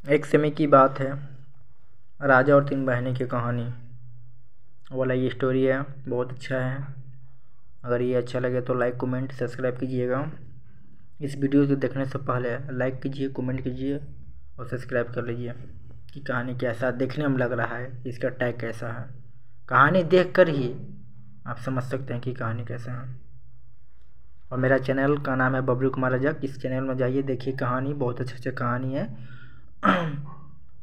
एक समय की बात है, राजा और 3 बहनें की कहानी वाला ये स्टोरी है। बहुत अच्छा है। अगर ये अच्छा लगे तो लाइक कमेंट सब्सक्राइब कीजिएगा। इस वीडियो को देखने से पहले लाइक कीजिए, कमेंट कीजिए और सब्सक्राइब कर लीजिए कि कहानी कैसा देखने में लग रहा है, इसका टैग कैसा है। कहानी देखकर ही आप समझ सकते हैं कि कहानी कैसा है। और मेरा चैनल का नाम है बबलू कुमार रजक। इस चैनल में जाइए, देखिए कहानी, बहुत अच्छी कहानी है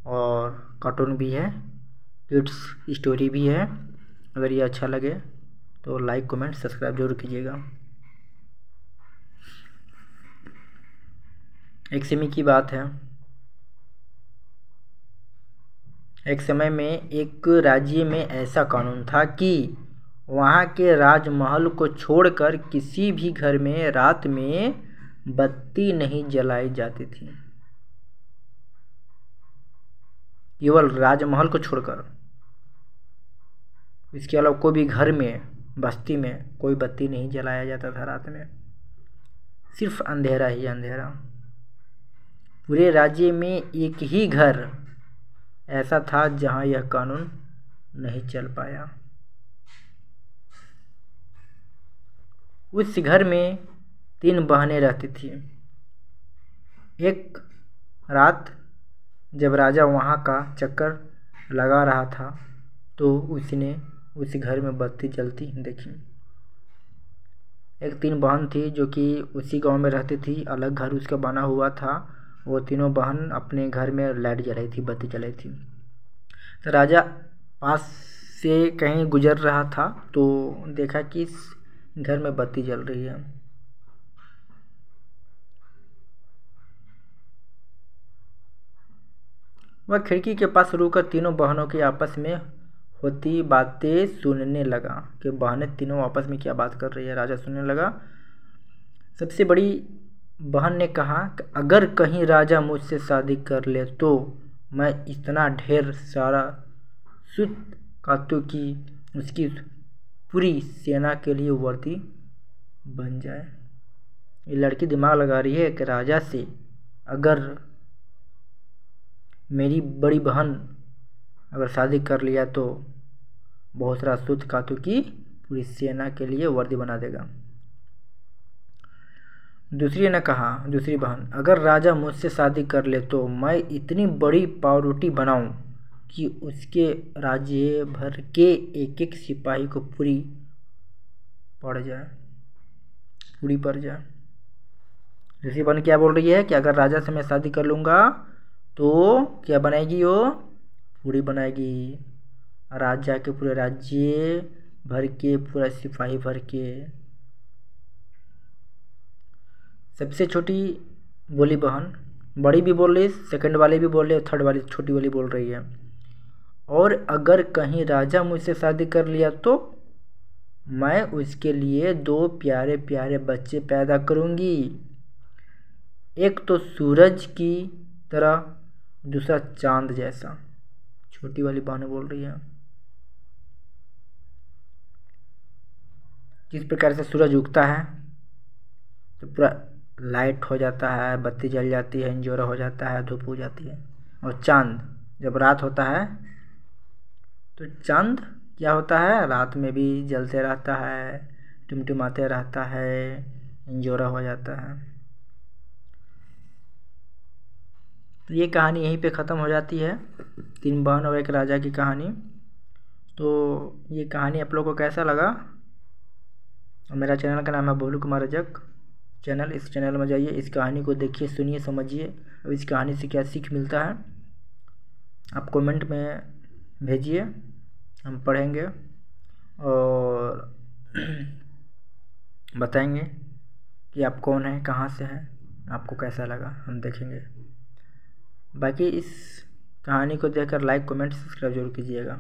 और कार्टून भी है, किड्स स्टोरी भी है। अगर ये अच्छा लगे तो लाइक कमेंट सब्सक्राइब जरूर कीजिएगा। एक समय की बात है, एक समय में एक राज्य में ऐसा कानून था कि वहाँ के राजमहल को छोड़कर किसी भी घर में रात में बत्ती नहीं जलाई जाती थी। केवल राजमहल को छोड़कर, इसके अलावा कोई भी घर में, बस्ती में कोई बत्ती नहीं जलाया जाता था रात में। सिर्फ अंधेरा ही अंधेरा। पूरे राज्य में एक ही घर ऐसा था जहां यह कानून नहीं चल पाया। उस घर में 3 बहनें रहती थी। एक रात जब राजा वहां का चक्कर लगा रहा था तो उसने उस घर में बत्ती जलती देखी। एक 3 बहन थी जो कि उसी गांव में रहती थी। अलग घर उसका बना हुआ था। वो तीनों बहन अपने घर में लाइट जलाई थी, बत्ती जलाई थी। तो राजा पास से कहीं गुजर रहा था तो देखा कि इस घर में बत्ती जल रही है। वह खिड़की के पास रुककर तीनों बहनों की आपस में होती बातें सुनने लगा कि बहनें तीनों आपस में क्या बात कर रही है। राजा सुनने लगा। सबसे बड़ी बहन ने कहा कि अगर कहीं राजा मुझसे शादी कर ले तो मैं इतना ढेर सारा सूत काटूं कि उसकी पूरी सेना के लिए वर्दी बन जाए। ये लड़की दिमाग लगा रही है कि राजा से अगर मेरी बड़ी बहन अगर शादी कर लिया तो बहुत सारा सूत काटूं कि पूरी सेना के लिए वर्दी बना देगा। दूसरी ने कहा, दूसरी बहन, अगर राजा मुझसे शादी कर ले तो मैं इतनी बड़ी पावरोटी बनाऊं कि उसके राज्य भर के एक एक सिपाही को पूरी पड़ जाए। दूसरी बहन क्या बोल रही है कि अगर राजा से मैं शादी कर लूँगा तो क्या बनाएगी, वो पूरी बनाएगी। राजा के पूरे राज्य भर के, पूरा सिपाही भर के। सबसे छोटी बोली बहन, बड़ी भी बोल रही, सेकंड वाली भी बोल रही, थर्ड वाली छोटी वाली बोल रही है, और अगर कहीं राजा मुझसे शादी कर लिया तो मैं उसके लिए 2 प्यारे प्यारे बच्चे पैदा करूंगी। एक तो सूरज की तरह, दूसरा चांद जैसा। छोटी वाली बहन बोल रही है। जिस प्रकार से सूरज उगता है तो पूरा लाइट हो जाता है, बत्ती जल जाती है, अंजोरा हो जाता है, धूप हो जाती है। और चांद जब रात होता है तो चांद क्या होता है, रात में भी जलते रहता है, टिमटिमाते रहता है, अंजोरा हो जाता है। तो ये कहानी यहीं पे ख़त्म हो जाती है, 3 बहन और एक राजा की कहानी। तो ये कहानी आप लोगों को कैसा लगा? और मेरा चैनल का नाम है बबलू कुमार रजक चैनल। इस चैनल में जाइए, इस कहानी को देखिए, सुनिए, समझिए। अब इस कहानी से क्या सीख मिलता है आप कमेंट में भेजिए, हम पढ़ेंगे और बताएंगे कि आप कौन हैं, कहाँ से हैं, आपको कैसा लगा, हम देखेंगे। बाकी इस कहानी को देखकर लाइक कमेंट सब्सक्राइब जरूर कीजिएगा।